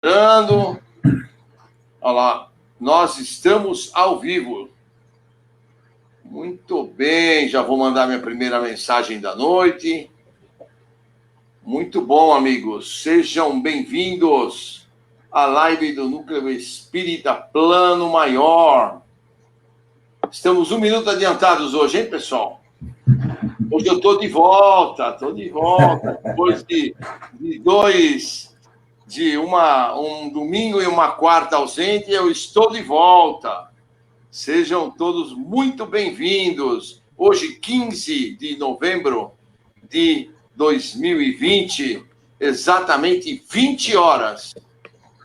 Olha lá, nós estamos ao vivo. Muito bem, já vou mandar minha primeira mensagem da noite. Muito bom, amigos. Sejam bem-vindos à live do Núcleo Espírita Plano Maior. Estamos 1 minuto adiantados hoje, hein, pessoal? Hoje eu estou de volta. Depois de um domingo e uma quarta ausente, eu estou de volta. Sejam todos muito bem-vindos. Hoje, 15 de novembro de 2020, exatamente 20 horas.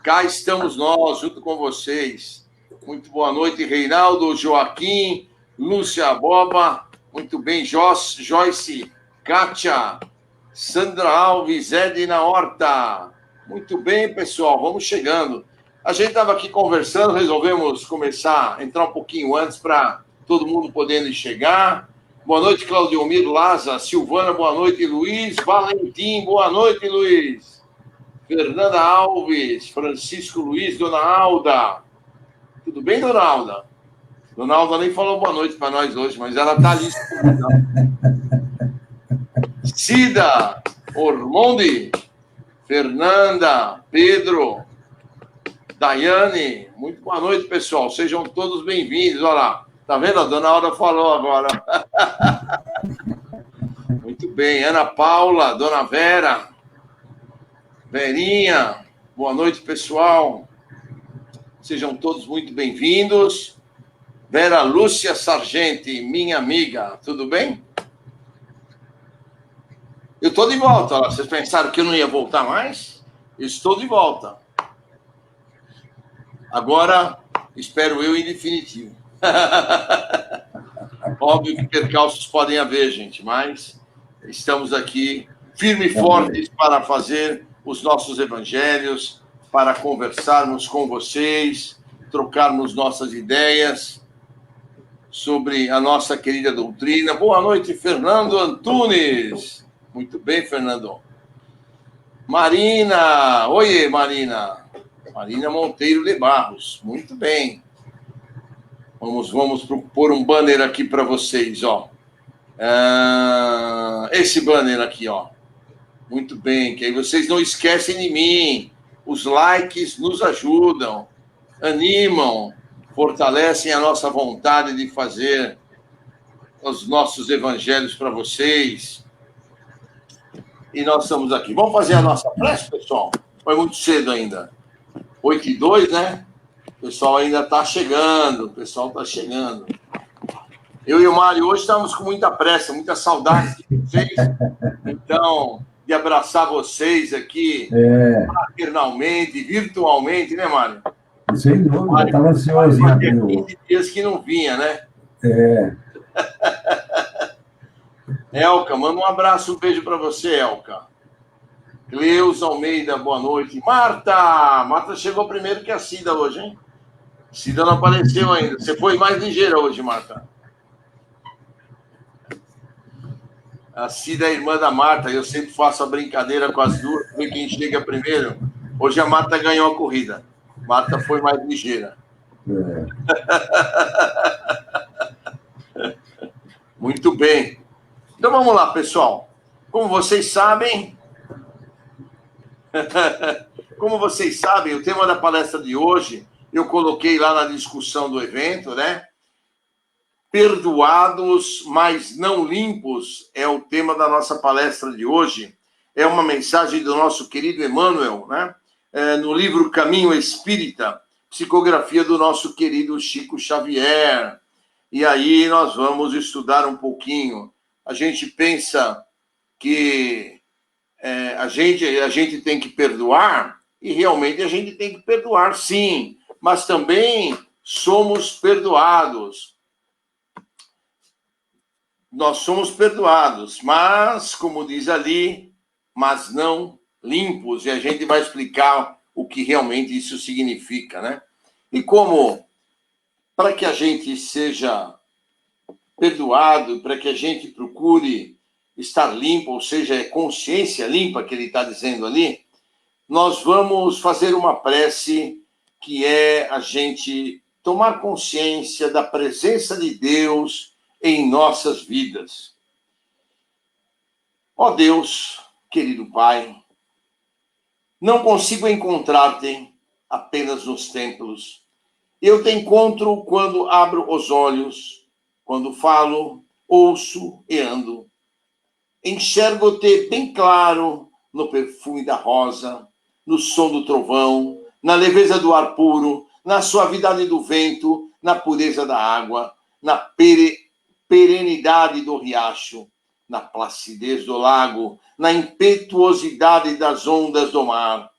Cá estamos nós, junto com vocês. Muito boa noite, Reinaldo, Joaquim, Lúcia Boba. Muito bem, Joyce, Kátia, Sandra Alves, Edna Horta. Muito bem, pessoal, vamos chegando. A gente estava aqui conversando, resolvemos começar, entrar um pouquinho antes para todo mundo podendo chegar. Boa noite, Claudiomir Laza, Silvana, boa noite, Luiz, Valentim, boa noite, Luiz. Fernanda Alves, Francisco Luiz, Dona Alda. Tudo bem, Dona Alda? Dona Alda nem falou boa noite para nós hoje, mas ela está ali. Cida, Ormondi, Fernanda, Pedro, Daiane, muito boa noite, pessoal. Sejam todos bem-vindos. Olha lá, tá vendo? A Dona Alda falou agora. Muito bem. Ana Paula, Dona Vera, Verinha, boa noite, pessoal. Sejam todos muito bem-vindos. Vera Lúcia Sargenti, minha amiga, tudo bem? Eu estou de volta. Olha, vocês pensaram que eu não ia voltar mais? Eu estou de volta. Agora, espero eu em definitivo. Óbvio que percalços podem haver, gente, mas estamos aqui firmes e fortes para fazer os nossos evangelhos, para conversarmos com vocês, trocarmos nossas ideias sobre a nossa querida doutrina. Boa noite, Fernando Antunes. Muito bem, Fernando. Marina. Oiê, Marina. Marina Monteiro de Barros. Muito bem. Vamos pôr um banner aqui para vocês, ó. Esse banner aqui, ó. Muito bem, que aí vocês não esquecem de mim. Os likes nos ajudam, animam, fortalecem a nossa vontade de fazer os nossos evangelhos para vocês. E nós estamos aqui. Vamos fazer a nossa prece, pessoal? Foi muito cedo ainda. 8h02, né? O pessoal ainda está chegando. Eu e o Mário hoje estamos com muita pressa, muita saudade de vocês. Então, de abraçar vocês aqui, fraternalmente, virtualmente, né, Mário? Sem dúvida, eu estava ansioso. Fazia 15 dias que não vinha, né? Elka, manda um abraço, um beijo para você, Elka. Cleusa Almeida, boa noite. Marta chegou primeiro que a Cida hoje, hein? Cida não apareceu ainda. Você foi mais ligeira hoje, Marta. A Cida é irmã da Marta, eu sempre faço a brincadeira com as duas, ver quem chega primeiro. Hoje a Marta ganhou a corrida. Marta foi mais ligeira. Muito bem. Então vamos lá, pessoal. Como vocês sabem, o tema da palestra de hoje, eu coloquei lá na discussão do evento, né? Perdoados, mas não limpos, é o tema da nossa palestra de hoje. É uma mensagem do nosso querido Emmanuel, né? No livro Caminho Espírita, psicografia do nosso querido Chico Xavier. E aí nós vamos estudar um pouquinho. A gente pensa que a gente tem que perdoar, e realmente a gente tem que perdoar, sim, mas também somos perdoados. Nós somos perdoados, mas, como diz ali, mas não limpos, e a gente vai explicar o que realmente isso significa, né? E como, para que a gente seja perdoado, para que a gente procure estar limpo, ou seja, é consciência limpa que ele está dizendo ali, nós vamos fazer uma prece que é a gente tomar consciência da presença de Deus em nossas vidas. Ó Deus, querido Pai, não consigo encontrar-te apenas nos templos. Eu te encontro quando abro os olhos, quando falo, ouço e ando. Enxergo-te bem claro no perfume da rosa, no som do trovão, na leveza do ar puro, na suavidade do vento, na pureza da água, na perenidade do riacho, na placidez do lago, na impetuosidade das ondas do mar,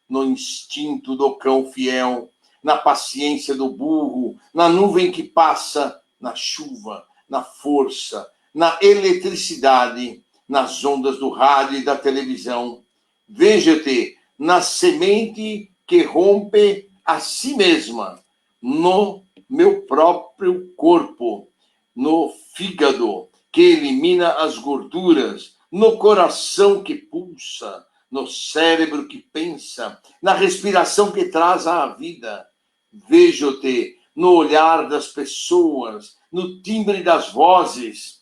no instinto do cão fiel, na paciência do burro, na nuvem que passa, na chuva, na força, na eletricidade, nas ondas do rádio e da televisão. Veja-te na semente que rompe a si mesma, no meu próprio corpo, no fígado que elimina as gorduras, no coração que pulsa, no cérebro que pensa, na respiração que traz a vida. Vejo-te no olhar das pessoas, no timbre das vozes,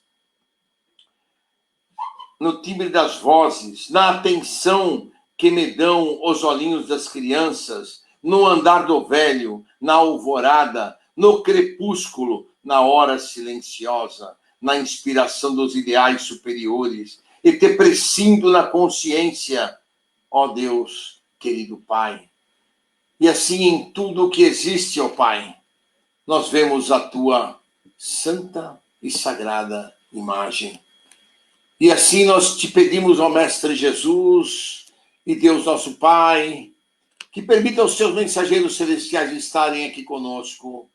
na atenção que me dão os olhinhos das crianças, no andar do velho, na alvorada, no crepúsculo, na hora silenciosa, na inspiração dos ideais superiores, e te prescindo na consciência, ó Deus, querido Pai. E assim em tudo o que existe, ó Pai, nós vemos a tua santa e sagrada imagem. E assim nós te pedimos, ó Mestre Jesus e Deus nosso Pai, que permita aos seus mensageiros celestiais estarem aqui conosco,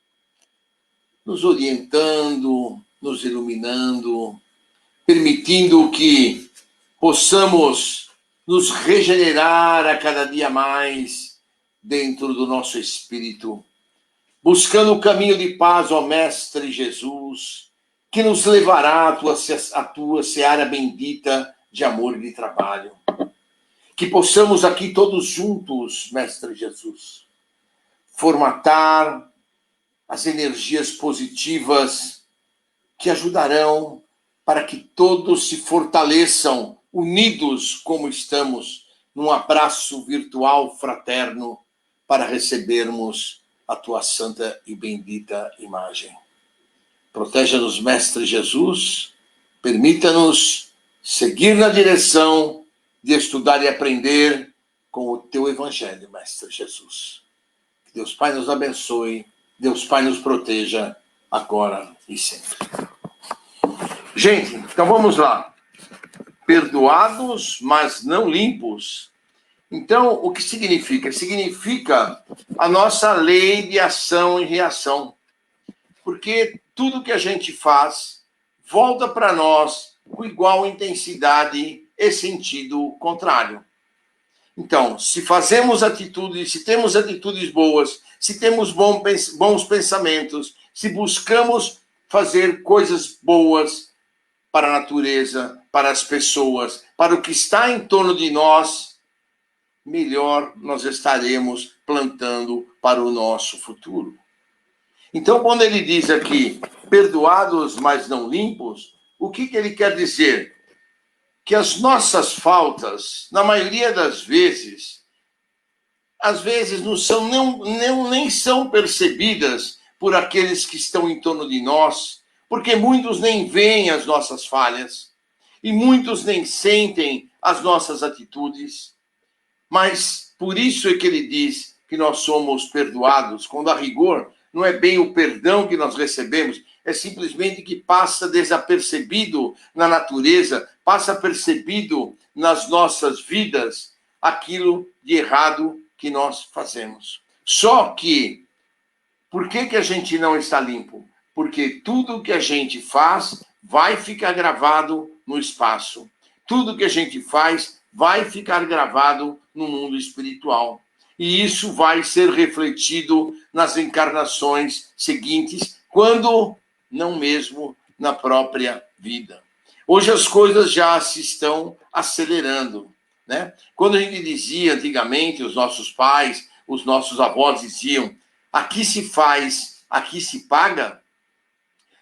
nos orientando, nos iluminando, permitindo que possamos nos regenerar a cada dia mais dentro do nosso espírito, buscando o caminho de paz, ó Mestre Jesus, que nos levará à tua seara bendita de amor e de trabalho. Que possamos aqui todos juntos, Mestre Jesus, formatar as energias positivas que ajudarão para que todos se fortaleçam, unidos como estamos, num abraço virtual fraterno, para recebermos a tua santa e bendita imagem. Proteja-nos, Mestre Jesus, permita-nos seguir na direção de estudar e aprender com o teu evangelho, Mestre Jesus. Que Deus Pai nos abençoe, Deus Pai nos proteja, agora e sempre. Gente, então vamos lá. Perdoados, mas não limpos. Então, o que significa? Significa a nossa lei de ação e reação. Porque tudo que a gente faz volta para nós com igual intensidade e sentido contrário. Então, se fazemos atitudes, se temos atitudes boas, se temos bons pensamentos, se buscamos fazer coisas boas para a natureza, para as pessoas, para o que está em torno de nós, melhor nós estaremos plantando para o nosso futuro. Então, quando ele diz aqui, perdoados, mas não limpos, o que ele quer dizer? Que as nossas faltas, na maioria das vezes, às vezes nem são percebidas por aqueles que estão em torno de nós, porque muitos nem veem as nossas falhas, e muitos nem sentem as nossas atitudes. Mas por isso é que ele diz que nós somos perdoados, quando a rigor não é bem o perdão que nós recebemos, é simplesmente que passa desapercebido na natureza, passa percebido nas nossas vidas aquilo de errado que nós fazemos. Só que, por que a gente não está limpo? Porque tudo que a gente faz vai ficar gravado no espaço. Tudo que a gente faz vai ficar gravado no mundo espiritual. E isso vai ser refletido nas encarnações seguintes, quando não mesmo na própria vida. Hoje as coisas já se estão acelerando. né? Quando a gente dizia antigamente, os nossos pais, os nossos avós diziam, aqui se faz, aqui se paga,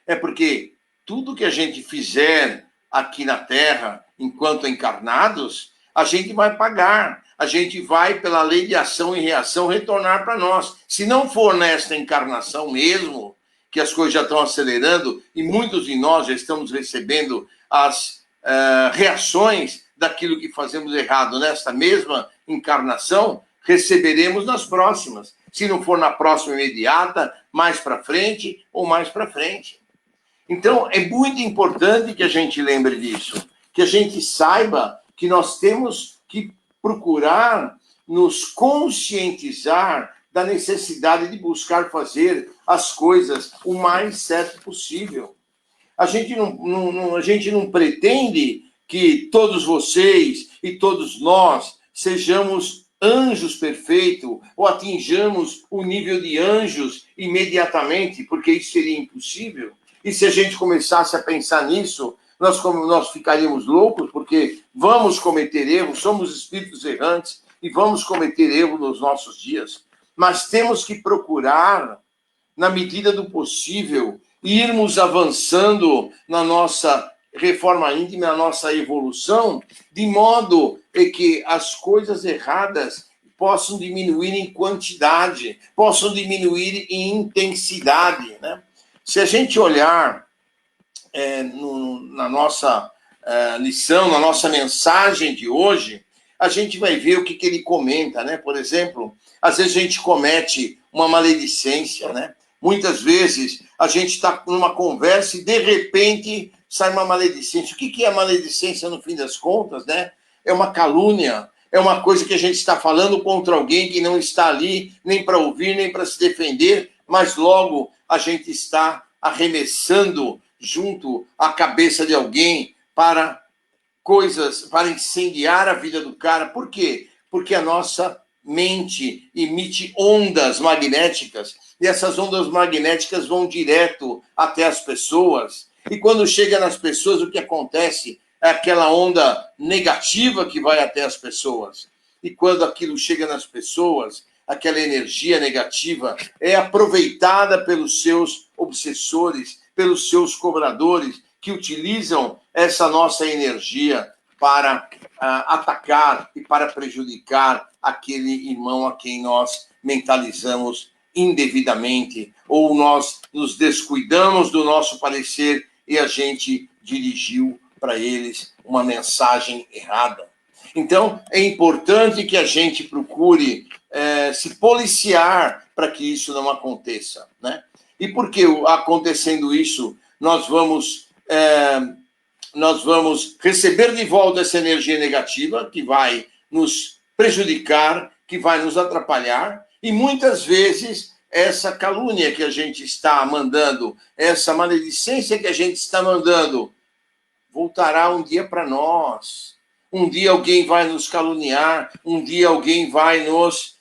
é porque tudo que a gente fizer aqui na Terra, enquanto encarnados, a gente vai pagar. A gente vai, pela lei de ação e reação, retornar para nós. Se não for nesta encarnação mesmo, que as coisas já estão acelerando, e muitos de nós já estamos recebendo as reações daquilo que fazemos errado nesta mesma encarnação, receberemos nas próximas. Se não for na próxima imediata, mais para frente ou mais para frente. Então, é muito importante que a gente lembre disso, que a gente saiba que nós temos que procurar nos conscientizar da necessidade de buscar fazer as coisas o mais certo possível. A gente não pretende que todos vocês e todos nós sejamos anjos perfeitos ou atinjamos o nível de anjos imediatamente, porque isso seria impossível. E se a gente começasse a pensar nisso, nós ficaríamos loucos, porque vamos cometer erros, somos espíritos errantes e vamos cometer erros nos nossos dias. Mas temos que procurar, na medida do possível, irmos avançando na nossa reforma íntima, na nossa evolução, de modo que as coisas erradas possam diminuir em quantidade, possam diminuir em intensidade, né? Se a gente olhar na nossa lição, na nossa mensagem de hoje, a gente vai ver o que ele comenta, né? Por exemplo, às vezes a gente comete uma maledicência, né? Muitas vezes a gente está numa conversa e de repente sai uma maledicência. O que é a maledicência no fim das contas, né? É uma calúnia, é uma coisa que a gente está falando contra alguém que não está ali nem para ouvir, nem para se defender, mas logo a gente está arremessando junto à cabeça de alguém para coisas, para incendiar a vida do cara. Por quê? Porque a nossa mente emite ondas magnéticas e essas ondas magnéticas vão direto até as pessoas. E quando chega nas pessoas, o que acontece? É aquela onda negativa que vai até as pessoas. E quando aquilo chega nas pessoas, aquela energia negativa é aproveitada pelos seus obsessores, pelos seus cobradores, que utilizam essa nossa energia para atacar e para prejudicar aquele irmão a quem nós mentalizamos indevidamente, ou nós nos descuidamos do nosso parecer e a gente dirigiu para eles uma mensagem errada. Então, é importante que a gente procure se policiar para que isso não aconteça, né? E por que, acontecendo isso, nós vamos receber de volta essa energia negativa que vai nos prejudicar, que vai nos atrapalhar, e muitas vezes essa calúnia que a gente está mandando, essa maledicência que a gente está mandando, voltará um dia para nós. Um dia alguém vai nos caluniar, um dia alguém vai nos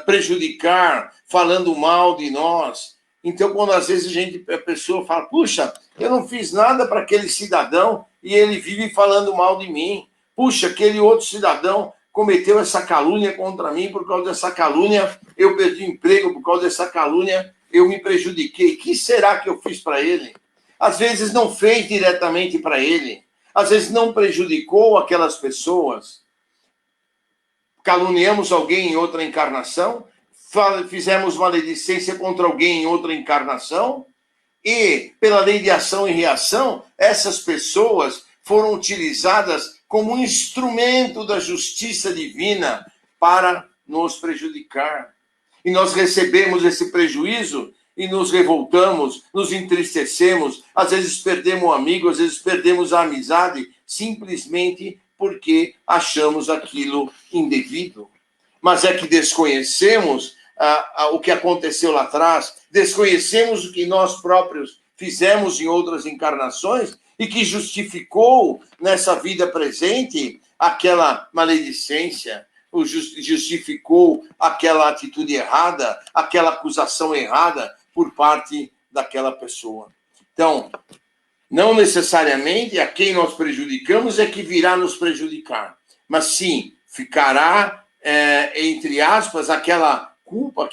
prejudicar, falando mal de nós. Então, quando às vezes a pessoa fala, puxa, eu não fiz nada para aquele cidadão e ele vive falando mal de mim. Puxa, aquele outro cidadão cometeu essa calúnia contra mim, por causa dessa calúnia eu perdi o emprego, por causa dessa calúnia eu me prejudiquei. O que será que eu fiz para ele? Às vezes não fez diretamente para ele, às vezes não prejudicou aquelas pessoas. Caluniamos alguém em outra encarnação, fizemos maledicência contra alguém em outra encarnação, e, pela lei de ação e reação, essas pessoas foram utilizadas como um instrumento da justiça divina para nos prejudicar. E nós recebemos esse prejuízo e nos revoltamos, nos entristecemos, às vezes perdemos um amigo, às vezes perdemos a amizade, simplesmente porque achamos aquilo indevido. Mas é que desconhecemos o que aconteceu lá atrás, desconhecemos o que nós próprios fizemos em outras encarnações e que justificou nessa vida presente aquela maledicência, justificou aquela atitude errada, aquela acusação errada por parte daquela pessoa. Então, não necessariamente a quem nós prejudicamos é que virá nos prejudicar, mas sim, ficará, entre aspas, aquela culpa,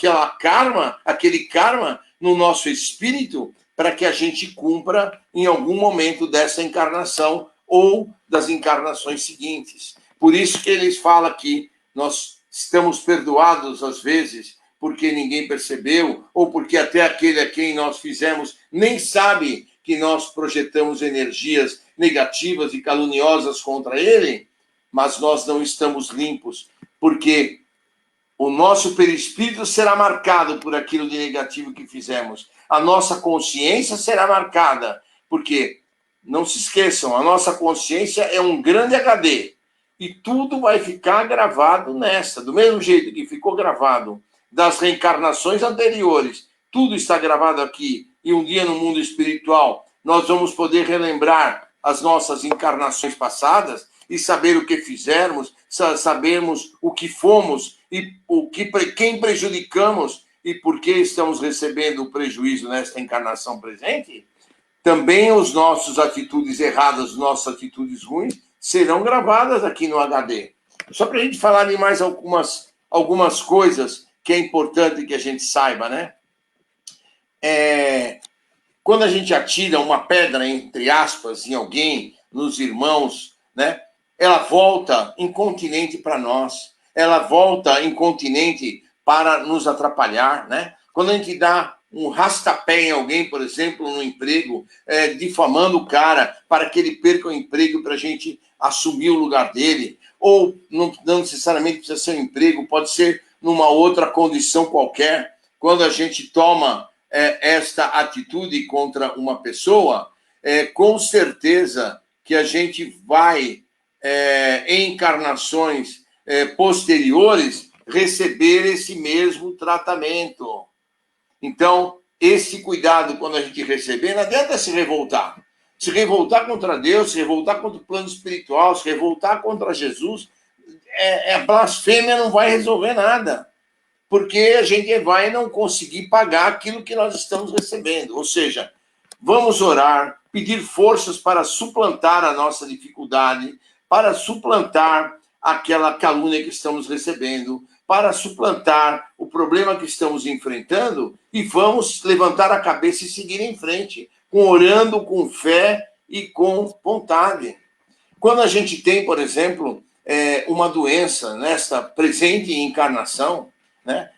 aquele karma no nosso espírito, para que a gente cumpra em algum momento dessa encarnação ou das encarnações seguintes. Por isso que eles falam que nós estamos perdoados às vezes porque ninguém percebeu, ou porque até aquele a quem nós fizemos nem sabe que nós projetamos energias negativas e caluniosas contra ele, mas nós não estamos limpos, porque o nosso perispírito será marcado por aquilo de negativo que fizemos. A nossa consciência será marcada, porque, não se esqueçam, a nossa consciência é um grande HD, e tudo vai ficar gravado nessa, do mesmo jeito que ficou gravado das reencarnações anteriores, tudo está gravado aqui, e um dia no mundo espiritual nós vamos poder relembrar as nossas encarnações passadas e saber o que fizemos, sabermos o que fomos e quem prejudicamos e por que estamos recebendo o prejuízo nesta encarnação presente. Também as nossas atitudes erradas, as nossas atitudes ruins, serão gravadas aqui no HD. Só para a gente falar de mais algumas coisas que é importante que a gente saiba, né? Quando a gente atira uma pedra, entre aspas, em alguém, nos irmãos, né? Ela volta incontinente para nós. Ela volta incontinente para nos atrapalhar, né? Quando a gente dá um rastapé em alguém, por exemplo, no emprego, difamando o cara para que ele perca o emprego para a gente assumir o lugar dele, ou não necessariamente precisa ser um emprego, pode ser numa outra condição qualquer. Quando a gente toma esta atitude contra uma pessoa, com certeza que a gente vai, em encarnações posteriores, receber esse mesmo tratamento. Então, esse cuidado, quando a gente receber, não adianta se revoltar. Se revoltar contra Deus, se revoltar contra o plano espiritual, se revoltar contra Jesus, a blasfêmia não vai resolver nada, porque a gente vai não conseguir pagar aquilo que nós estamos recebendo. Ou seja, vamos orar, pedir forças para suplantar a nossa dificuldade, para suplantar aquela calúnia que estamos recebendo, para suplantar o problema que estamos enfrentando, e vamos levantar a cabeça e seguir em frente, orando com fé e com vontade. Quando a gente tem, por exemplo, uma doença nesta presente encarnação, né?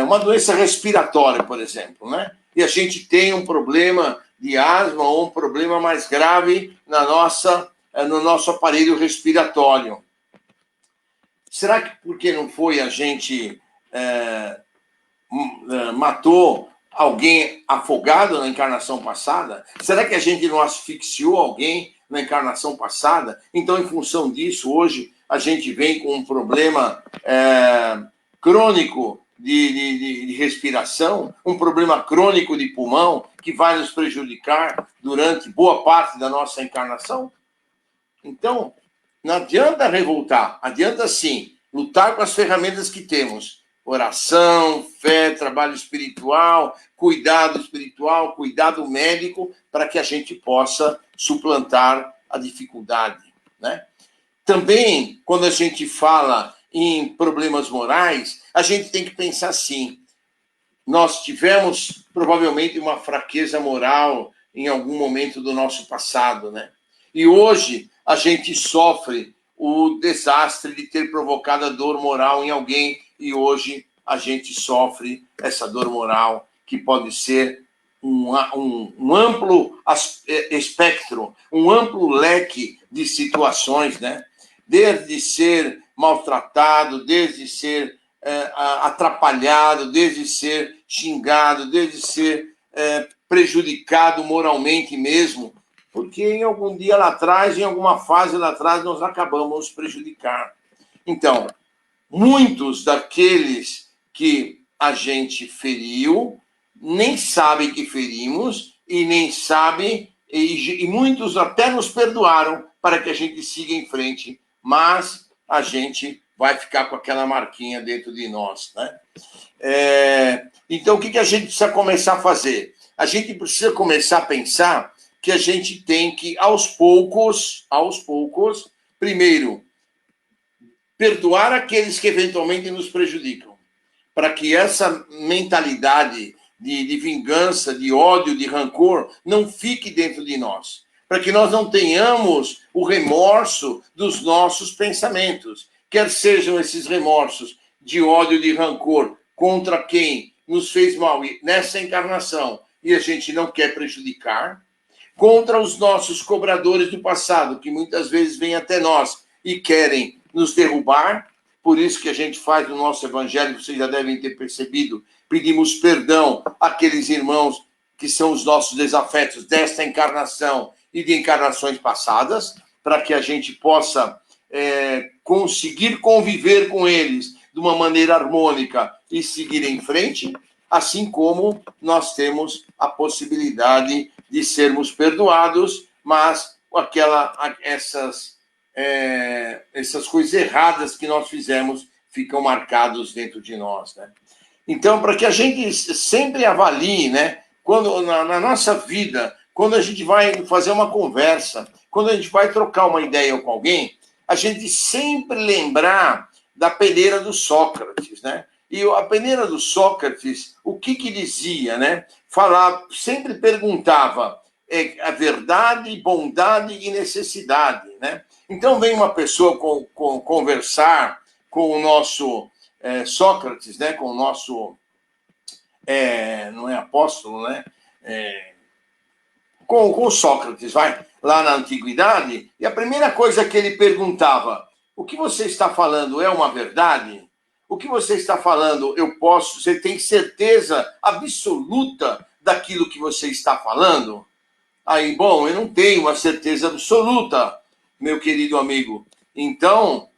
Uma doença respiratória, por exemplo, né? E a gente tem um problema de asma ou um problema mais grave no nosso aparelho respiratório. Será que porque não foi a gente matou alguém afogado na encarnação passada? Será que a gente não asfixiou alguém na encarnação passada? Então, em função disso, hoje a gente vem com um problema crônico de respiração, um problema crônico de pulmão que vai nos prejudicar durante boa parte da nossa encarnação? Então, não adianta revoltar, adianta sim lutar com as ferramentas que temos. Oração, fé, trabalho espiritual, cuidado médico, para que a gente possa suplantar a dificuldade, né? Também, quando a gente fala em problemas morais, a gente tem que pensar assim: nós tivemos provavelmente uma fraqueza moral em algum momento do nosso passado, né? E hoje a gente sofre o desastre de ter provocado a dor moral em alguém, e hoje a gente sofre essa dor moral, que pode ser um amplo espectro, um amplo leque de situações, né? Desde ser maltratado, desde ser atrapalhado, desde ser xingado, desde ser prejudicado moralmente mesmo, porque em algum dia lá atrás, em alguma fase lá atrás, nós acabamos nos prejudicar. Então, muitos daqueles que a gente feriu nem sabem que ferimos e nem sabem, e muitos até nos perdoaram para que a gente siga em frente, mas a gente vai ficar com aquela marquinha dentro de nós, né? Então, o que a gente precisa começar a fazer? A gente precisa começar a pensar que a gente tem que, aos poucos, primeiro, perdoar aqueles que eventualmente nos prejudicam, para que essa mentalidade de vingança, de ódio, de rancor, não fique dentro de nós, para que nós não tenhamos o remorso dos nossos pensamentos, quer sejam esses remorsos de ódio, de rancor contra quem nos fez mal nessa encarnação e a gente não quer prejudicar, contra os nossos cobradores do passado, que muitas vezes vêm até nós e querem nos derrubar. Por isso que a gente faz no nosso evangelho, vocês já devem ter percebido, pedimos perdão àqueles irmãos que são os nossos desafetos desta encarnação e de encarnações passadas, para que a gente possa conseguir conviver com eles de uma maneira harmônica e seguir em frente, assim como nós temos a possibilidade de sermos perdoados, mas essas coisas erradas que nós fizemos ficam marcados dentro de nós, né? Então, para que a gente sempre avalie, né, quando na nossa vida, quando a gente vai fazer uma conversa, quando a gente vai trocar uma ideia com alguém, a gente sempre lembrar da peneira do Sócrates, né? E a peneira do Sócrates, o que dizia, né? Sempre perguntava a verdade, bondade e necessidade, né? Então vem uma pessoa conversar com o nosso Sócrates, né? Com o nosso, não é apóstolo, né? Com Sócrates, lá na antiguidade, e a primeira coisa que ele perguntava: o que você está falando é uma verdade? O que você está falando, você tem certeza absoluta daquilo que você está falando? Aí, bom, eu não tenho uma certeza absoluta, meu querido amigo. Então,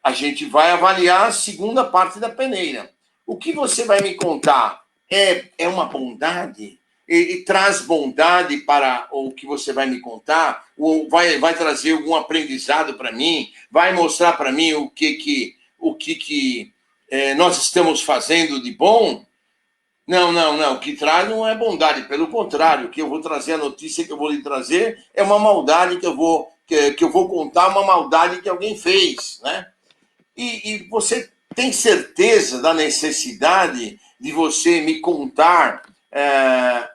a gente vai avaliar a segunda parte da peneira. O que você vai me contar é uma bondade? E traz bondade para o que você vai me contar? Ou vai trazer algum aprendizado para mim? Vai mostrar para mim o que nós estamos fazendo de bom? Não. O que traz não é bondade. Pelo contrário, o que eu vou trazer, a notícia que eu vou lhe trazer é uma maldade que eu vou contar, uma maldade que alguém fez, né? E você tem certeza da necessidade de você me contar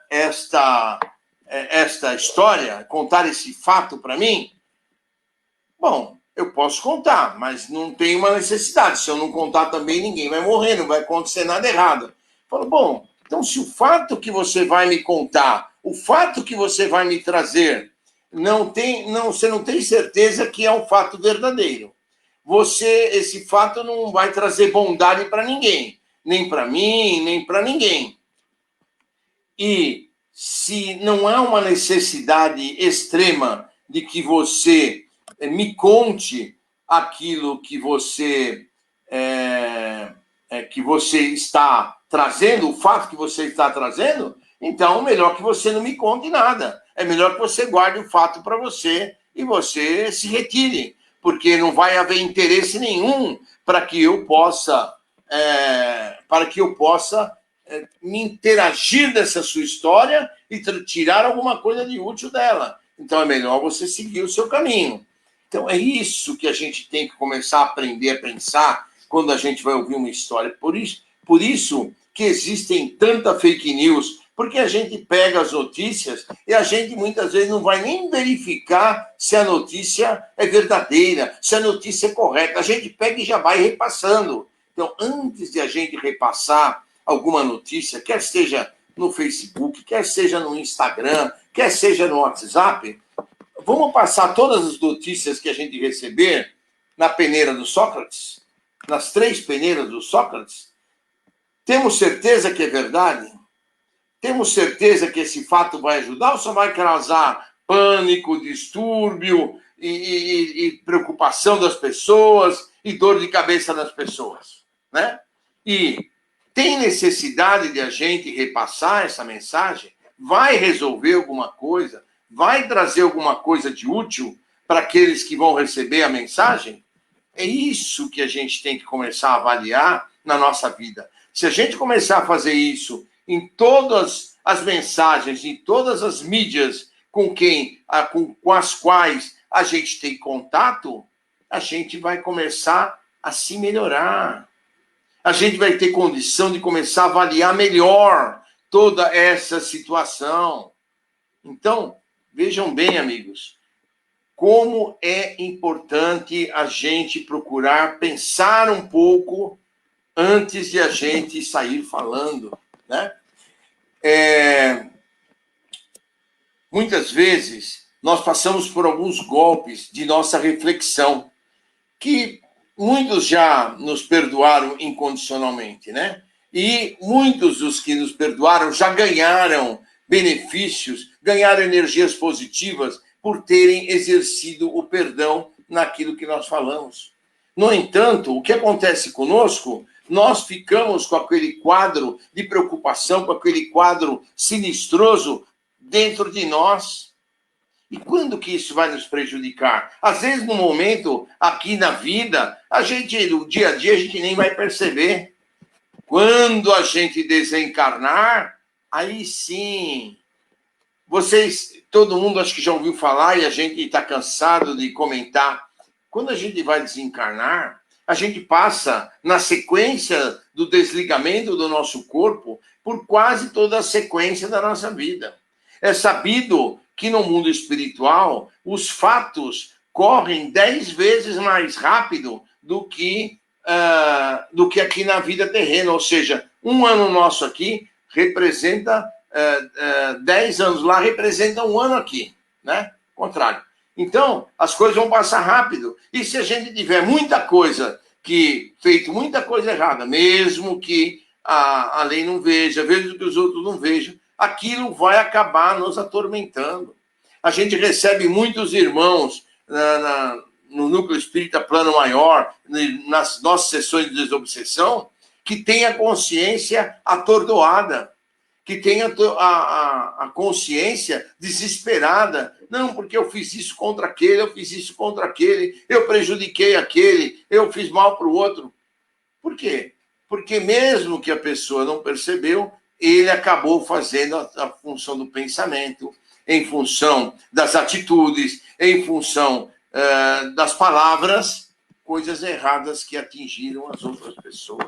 esta história, contar esse fato para mim? Bom, eu posso contar, mas não tem uma necessidade. Se eu não contar também, ninguém vai morrer, não vai acontecer nada errado. Falo, bom, então se o fato que você vai me contar, o fato que você vai me trazer, você não tem certeza que é um fato verdadeiro. Esse fato não vai trazer bondade para ninguém, nem para mim, nem para ninguém. E se não há uma necessidade extrema de que você me conte aquilo que você está trazendo, o fato que você está trazendo, então melhor que você não me conte nada. É melhor que você guarde o fato para você e você se retire, porque não vai haver interesse nenhum para que eu possa me interagir dessa sua história e tirar alguma coisa de útil dela. Então é melhor você seguir o seu caminho. Então é isso que a gente tem que começar a aprender a pensar quando a gente vai ouvir uma história. Por isso que existem tanta fake news, porque a gente pega as notícias e a gente muitas vezes não vai nem verificar se a notícia é verdadeira, se a notícia é correta. A gente pega e já vai repassando. Então, antes de a gente repassar alguma notícia, quer seja no Facebook, quer seja no Instagram, quer seja no WhatsApp, vamos passar todas as notícias que a gente receber na peneira do Sócrates, nas 3 peneiras do Sócrates. Temos certeza que é verdade? Temos certeza que esse fato vai ajudar ou só vai causar pânico, distúrbio e preocupação das pessoas e dor de cabeça das pessoas, né? E tem necessidade de a gente repassar essa mensagem? Vai resolver alguma coisa? Vai trazer alguma coisa de útil para aqueles que vão receber a mensagem? É isso que a gente tem que começar a avaliar na nossa vida. Se a gente começar a fazer isso em todas as mensagens, em todas as mídias com as quais a gente tem contato, a gente vai começar a se melhorar. A gente vai ter condição de começar a avaliar melhor toda essa situação. Então, vejam bem, amigos, como é importante a gente procurar pensar um pouco antes de a gente sair falando, né? Muitas vezes, nós passamos por alguns golpes de nossa reflexão, que muitos já nos perdoaram incondicionalmente, né? E muitos dos que nos perdoaram já ganharam benefícios, ganharam energias positivas por terem exercido o perdão naquilo que nós falamos. No entanto, o que acontece conosco, nós ficamos com aquele quadro de preocupação, com aquele quadro sinistroso dentro de nós. E quando que isso vai nos prejudicar? Às vezes, no momento, aqui na vida, no dia a dia, a gente nem vai perceber. Quando a gente desencarnar, aí sim. Todo mundo acho que já ouviu falar e a gente está cansado de comentar. Quando a gente vai desencarnar, a gente passa na sequência do desligamento do nosso corpo por quase toda a sequência da nossa vida. É sabido que no mundo espiritual os fatos correm 10 vezes mais rápido do que aqui na vida terrena. Ou seja, um ano nosso aqui representa 10 anos lá, representa um ano aqui, né? Contrário. Então, as coisas vão passar rápido. E se a gente tiver feito muita coisa errada, mesmo que a lei não veja, mesmo que os outros não vejam, aquilo vai acabar nos atormentando. A gente recebe muitos irmãos no Núcleo Espírita Plano Maior, nas nossas sessões de desobsessão, que têm a consciência atordoada, que têm a consciência desesperada. Não, porque eu fiz isso contra aquele, eu fiz isso contra aquele, eu prejudiquei aquele, eu fiz mal para o outro. Por quê? Porque mesmo que a pessoa não percebeu, ele acabou fazendo a função do pensamento, em função das atitudes, em função das palavras, coisas erradas que atingiram as outras pessoas.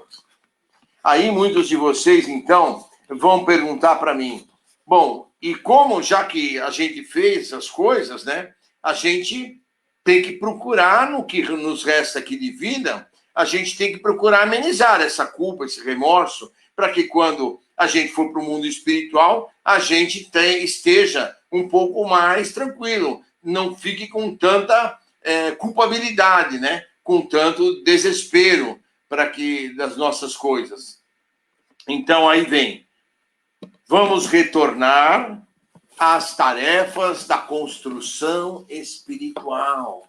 Aí muitos de vocês, então, vão perguntar para mim, bom, e como, já que a gente fez as coisas, né, a gente tem que procurar, no que nos resta aqui de vida, a gente tem que procurar amenizar essa culpa, esse remorso, para que quando a gente for para o mundo espiritual, a gente esteja um pouco mais tranquilo, não fique com tanta culpabilidade, né? Com tanto desespero das nossas coisas. Então, aí vem, vamos retornar às tarefas da construção espiritual.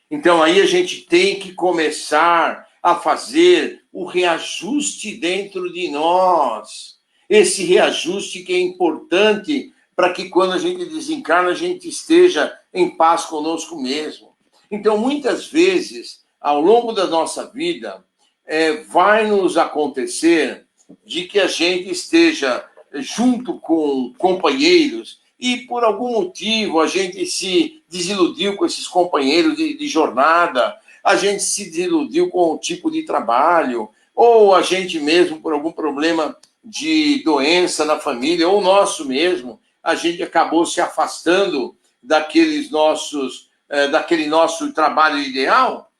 Então, aí a gente tem que começar a fazer o reajuste dentro de nós. Esse reajuste que é importante para que quando a gente desencarna, a gente esteja em paz conosco mesmo. Então, muitas vezes, ao longo da nossa vida, vai nos acontecer de que a gente esteja junto com companheiros e, por algum motivo, a gente se desiludiu com esses companheiros de jornada, a gente se desiludiu com o tipo de trabalho, ou a gente mesmo, por algum problema de doença na família, ou nosso mesmo, a gente acabou se afastando daquele nosso trabalho ideal,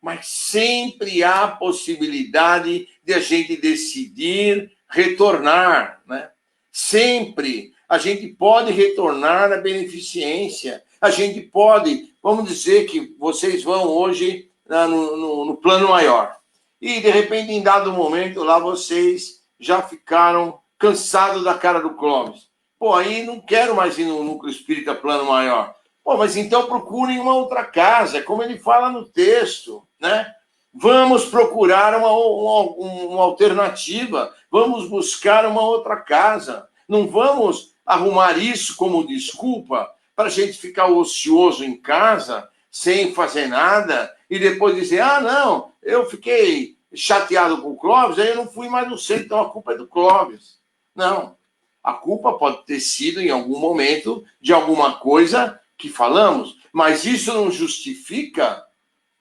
mas sempre há possibilidade de a gente decidir retornar, né? Sempre a gente pode retornar à beneficência, a gente pode, vamos dizer que vocês vão hoje no plano maior, e de repente, em dado momento, lá vocês já ficaram cansados da cara do Clóvis. Pô, aí não quero mais ir no Núcleo Espírita Plano Maior. Pô, mas então procurem uma outra casa, como ele fala no texto, né? Vamos procurar uma alternativa, vamos buscar uma outra casa. Não vamos arrumar isso como desculpa para a gente ficar ocioso em casa, sem fazer nada, e depois dizer, não, eu fiquei chateado com o Clóvis, aí eu não fui mais no centro, então a culpa é do Clóvis. Não, a culpa pode ter sido, em algum momento, de alguma coisa que falamos, mas isso não justifica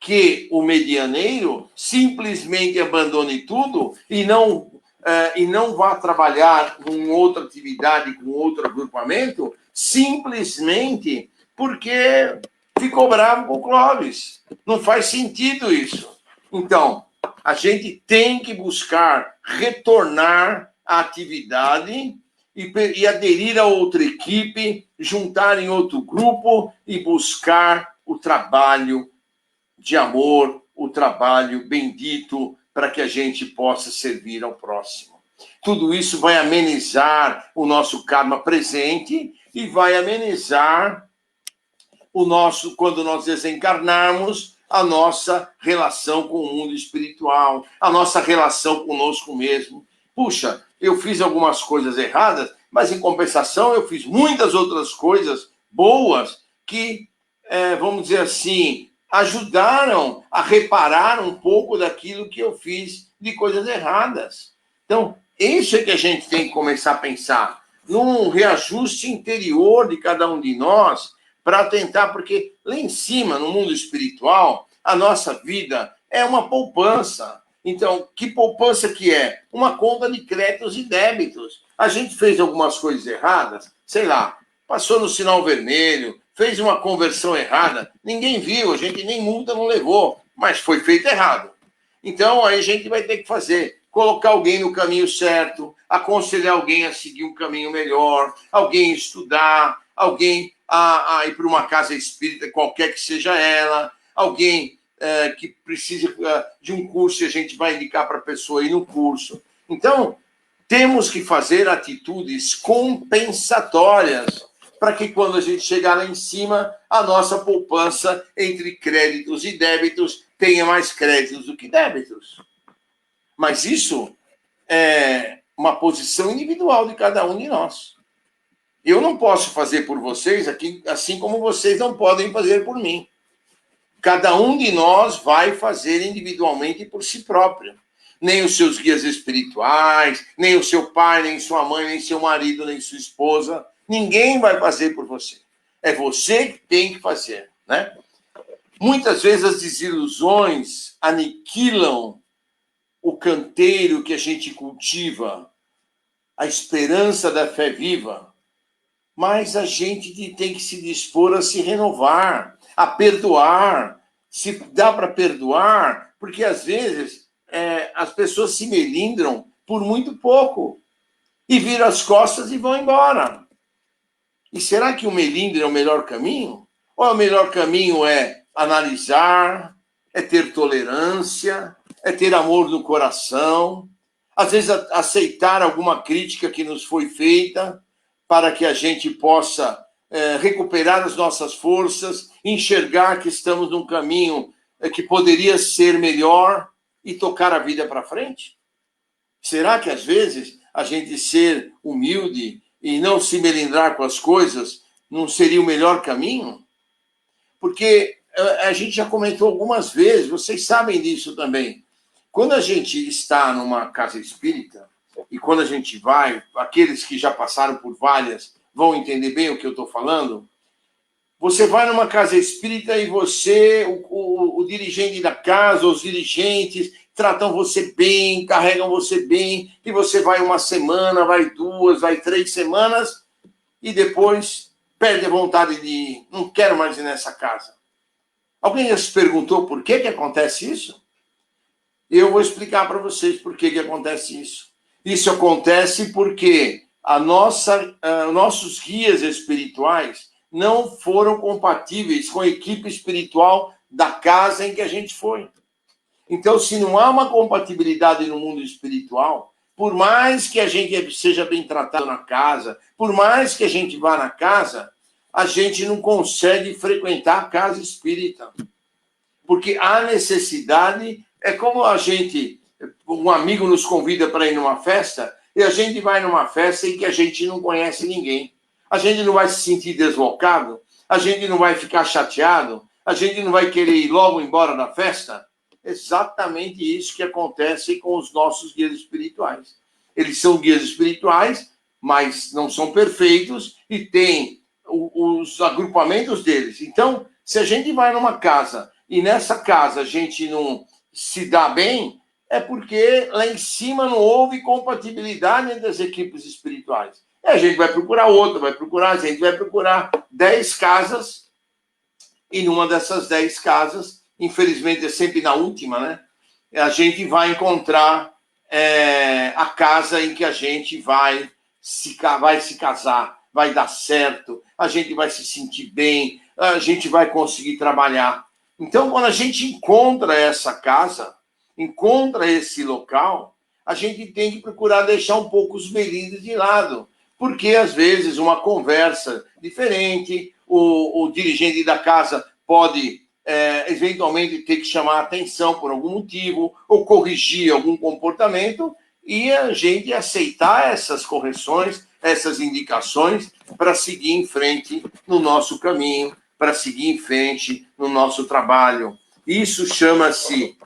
que o medianeiro simplesmente abandone tudo e não vá trabalhar com outra atividade, com outro agrupamento, simplesmente porque ficou bravo com o Clóvis. Não faz sentido isso. Então, a gente tem que buscar retornar à atividade e aderir a outra equipe, juntar em outro grupo e buscar o trabalho de amor, o trabalho bendito para que a gente possa servir ao próximo. Tudo isso vai amenizar o nosso karma presente e vai amenizar quando nós desencarnarmos, a nossa relação com o mundo espiritual, a nossa relação conosco mesmo. Puxa, eu fiz algumas coisas erradas, mas em compensação eu fiz muitas outras coisas boas que, vamos dizer assim, ajudaram a reparar um pouco daquilo que eu fiz de coisas erradas. Então, isso é que a gente tem que começar a pensar, num reajuste interior de cada um de nós, para tentar, porque lá em cima, no mundo espiritual, a nossa vida é uma poupança. Então, que poupança que é? Uma conta de créditos e débitos. A gente fez algumas coisas erradas, sei lá, passou no sinal vermelho, fez uma conversão errada, ninguém viu, a gente nem multa não levou, mas foi feito errado. Então, aí a gente vai ter que colocar alguém no caminho certo, aconselhar alguém a seguir um caminho melhor, alguém estudar, alguém a ir para uma casa espírita, qualquer que seja ela, alguém que precise de um curso e a gente vai indicar para a pessoa ir no curso. Então, temos que fazer atitudes compensatórias para que quando a gente chegar lá em cima, a nossa poupança entre créditos e débitos tenha mais créditos do que débitos. Mas isso é uma posição individual de cada um de nós. Eu não posso fazer por vocês aqui, assim como vocês não podem fazer por mim. Cada um de nós vai fazer individualmente por si próprio. Nem os seus guias espirituais, nem o seu pai, nem sua mãe, nem seu marido, nem sua esposa. Ninguém vai fazer por você. É você que tem que fazer, né? Muitas vezes as desilusões aniquilam o canteiro que a gente cultiva, a esperança da fé viva. Mas a gente tem que se dispor a se renovar, a perdoar. Se dá para perdoar, porque às vezes as pessoas se melindram por muito pouco e viram as costas e vão embora. E será que o melindre é o melhor caminho? Ou o melhor caminho é analisar, é ter tolerância, é ter amor no coração, às vezes aceitar alguma crítica que nos foi feita, para que a gente possa recuperar as nossas forças, enxergar que estamos num caminho que poderia ser melhor e tocar a vida para frente? Será que, às vezes, a gente ser humilde e não se melindrar com as coisas não seria o melhor caminho? Porque a gente já comentou algumas vezes, vocês sabem disso também. Quando a gente está numa casa espírita, e quando a gente vai, aqueles que já passaram por várias vão entender bem o que eu estou falando. Você vai numa casa espírita e você, o dirigente da casa, os dirigentes, tratam você bem, carregam você bem, e você vai uma semana, vai 2, vai 3 semanas, e depois perde a vontade de ir. Não quero mais ir nessa casa. Alguém já se perguntou por que acontece isso? Eu vou explicar para vocês por que acontece isso. Isso acontece porque nossos guias espirituais não foram compatíveis com a equipe espiritual da casa em que a gente foi. Então, se não há uma compatibilidade no mundo espiritual, por mais que a gente seja bem tratado na casa, por mais que a gente vá na casa, a gente não consegue frequentar a casa espírita. Porque há necessidade, é como um amigo nos convida para ir numa festa, e a gente vai numa festa em que a gente não conhece ninguém. A gente não vai se sentir deslocado, a gente não vai ficar chateado, a gente não vai querer ir logo embora da festa. Exatamente isso que acontece com os nossos guias espirituais. Eles são guias espirituais, mas não são perfeitos e têm os agrupamentos deles. Então, se a gente vai numa casa e nessa casa a gente não se dá bem, é porque lá em cima não houve compatibilidade entre as equipes espirituais. E a gente vai procurar outra, a gente vai procurar 10 casas, e numa dessas 10 casas, infelizmente é sempre na última, né? A gente vai encontrar a casa em que a gente vai se casar, vai dar certo, a gente vai se sentir bem, a gente vai conseguir trabalhar. Então, quando a gente encontra essa casa, encontra esse local, a gente tem que procurar deixar um pouco os melindres de lado, porque às vezes uma conversa diferente, o dirigente da casa pode eventualmente ter que chamar a atenção por algum motivo, ou corrigir algum comportamento, e a gente aceitar essas correções, essas indicações, para seguir em frente no nosso caminho, para seguir em frente no nosso trabalho. Isso chama-se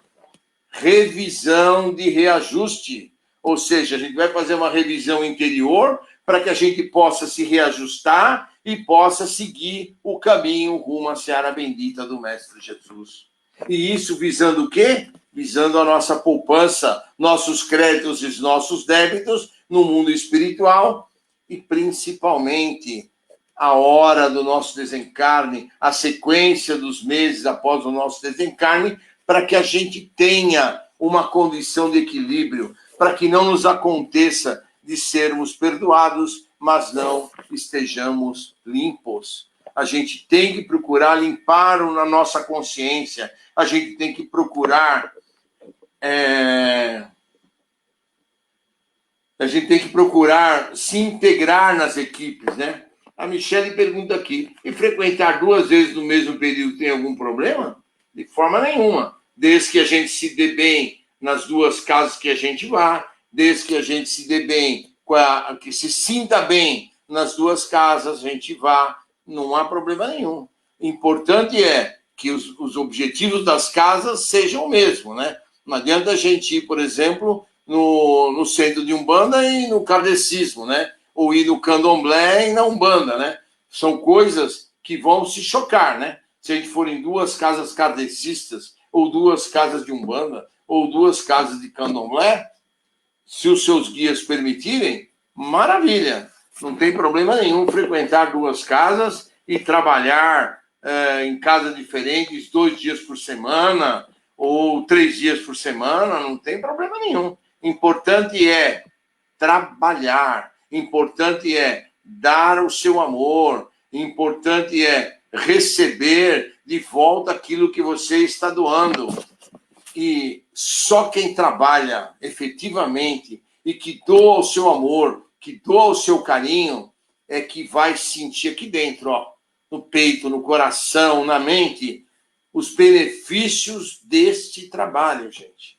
revisão de reajuste. Ou seja, a gente vai fazer uma revisão interior para que a gente possa se reajustar e possa seguir o caminho rumo à seara bendita do Mestre Jesus. E isso visando o quê? Visando a nossa poupança, nossos créditos e nossos débitos no mundo espiritual e principalmente a hora do nosso desencarne, a sequência dos meses após o nosso desencarne, para que a gente tenha uma condição de equilíbrio, para que não nos aconteça de sermos perdoados, mas não estejamos limpos. A gente tem que procurar limpar a nossa consciência, a gente tem que procurar se integrar nas equipes, né? A Michele pergunta aqui, e frequentar 2 vezes no mesmo período tem algum problema? De forma nenhuma. Desde que a gente se dê bem nas 2 casas que a gente vá, desde que a gente se dê bem, que se sinta bem nas 2 casas, a gente vá, não há problema nenhum. Importante é que os objetivos das casas sejam o mesmo, né? Não adianta a gente ir, por exemplo, no centro de Umbanda e no kardecismo, né? Ou ir no candomblé e na Umbanda, né? São coisas que vão se chocar, né? Se a gente for em 2 casas kardecistas, ou 2 casas de Umbanda, ou 2 casas de candomblé, se os seus guias permitirem, maravilha. Não tem problema nenhum frequentar 2 casas e trabalhar em casas diferentes 2 dias por semana, ou 3 dias por semana, não tem problema nenhum. Importante é trabalhar, importante é dar o seu amor, importante é receber de volta aquilo que você está doando. E só quem trabalha efetivamente e que doa o seu amor, que doa o seu carinho, é que vai sentir aqui dentro, ó, no peito, no coração, na mente, os benefícios deste trabalho, gente.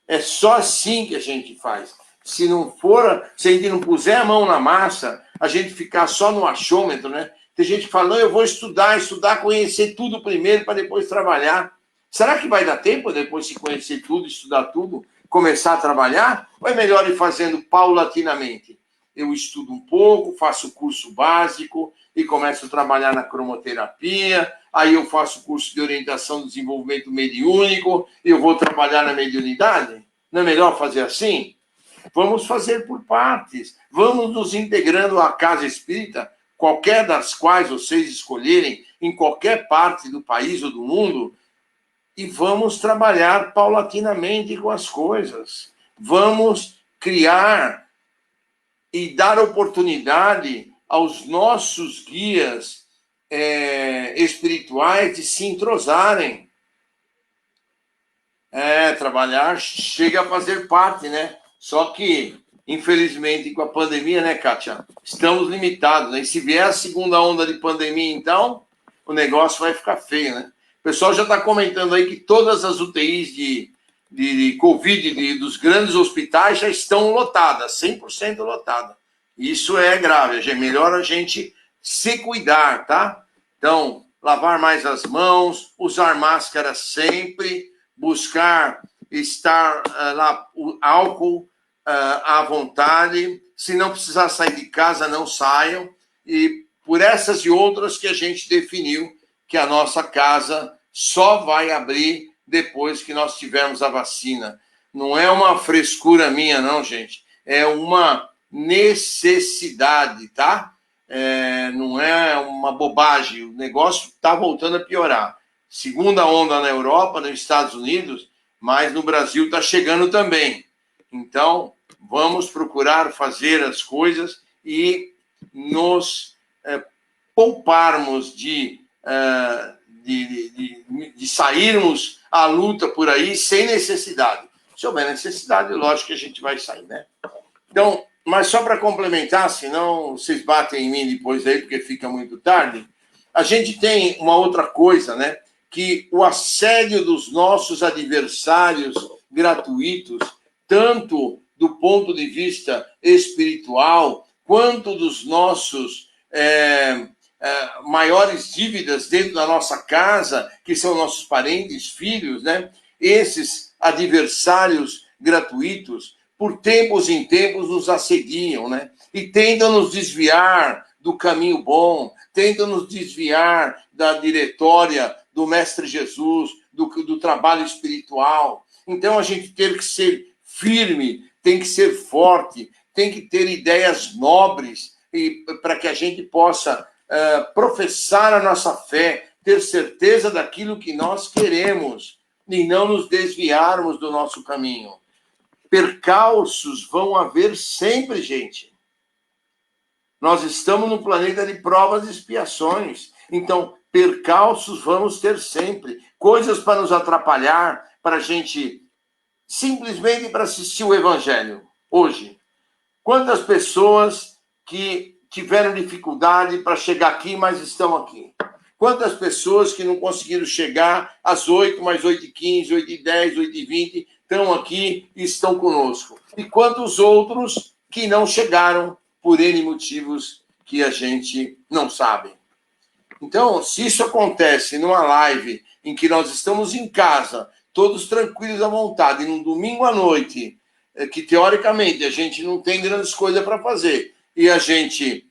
É só assim que a gente faz. Se a gente não puser a mão na massa, a gente ficar só no achômetro, né? Tem gente que fala, não, eu vou estudar, conhecer tudo primeiro para depois trabalhar. Será que vai dar tempo depois de conhecer tudo, estudar tudo, começar a trabalhar? Ou é melhor ir fazendo paulatinamente? Eu estudo um pouco, faço o curso básico e começo a trabalhar na cromoterapia, aí eu faço o curso de orientação e desenvolvimento mediúnico e eu vou trabalhar na mediunidade? Não é melhor fazer assim? Vamos fazer por partes. Vamos nos integrando à casa espírita, qualquer das quais vocês escolherem, em qualquer parte do país ou do mundo, e vamos trabalhar paulatinamente com as coisas. Vamos criar e dar oportunidade aos nossos guias espirituais de se entrosarem. Trabalhar chega a fazer parte, né? Só que, infelizmente, com a pandemia, né, Kátia? Estamos limitados, né? E se vier a segunda onda de pandemia, então, o negócio vai ficar feio, né? O pessoal já está comentando aí que todas as UTIs de Covid dos grandes hospitais já estão lotadas, 100% lotadas. Isso é grave, é melhor a gente se cuidar, tá? Então, lavar mais as mãos, usar máscara sempre, buscar estar lá, o álcool à vontade. Se não precisar sair de casa, não saiam. E por essas e outras que a gente definiu que a nossa casa só vai abrir depois que nós tivermos a vacina. Não é uma frescura minha, não, gente. É uma necessidade, tá? Não é uma bobagem. O negócio está voltando a piorar. Segunda onda na Europa, nos Estados Unidos, mas no Brasil está chegando também. Então, vamos procurar fazer as coisas e nos pouparmos de sairmos à luta por aí sem necessidade. Se houver necessidade, lógico que a gente vai sair, né? Então, mas só para complementar, senão vocês batem em mim depois aí, porque fica muito tarde, a gente tem uma outra coisa, né? Que o assédio dos nossos adversários gratuitos, tanto do ponto de vista espiritual, quanto dos nossos maiores dívidas dentro da nossa casa, que são nossos parentes, filhos, né? Esses adversários gratuitos, por tempos em tempos, nos assediam, né? E tentam nos desviar do caminho bom, tentam nos desviar da diretória do Mestre Jesus, do trabalho espiritual. Então, a gente tem que ser firme, tem que ser forte, tem que ter ideias nobres para que a gente possa professar a nossa fé, ter certeza daquilo que nós queremos e não nos desviarmos do nosso caminho. Percalços vão haver sempre, gente. Nós estamos no planeta de provas e expiações. Então, percalços vamos ter sempre. Coisas para nos atrapalhar, para a gente simplesmente para assistir o Evangelho. Hoje, quantas pessoas que tiveram dificuldade para chegar aqui, mas estão aqui? Quantas pessoas que não conseguiram chegar às 8, mais 8h15, 8h10, 8h20, estão aqui e estão conosco? E quantos outros que não chegaram por N motivos que a gente não sabe? Então, se isso acontece numa live em que nós estamos em casa, todos tranquilos à vontade, num domingo à noite, que teoricamente a gente não tem grandes coisas para fazer, e a gente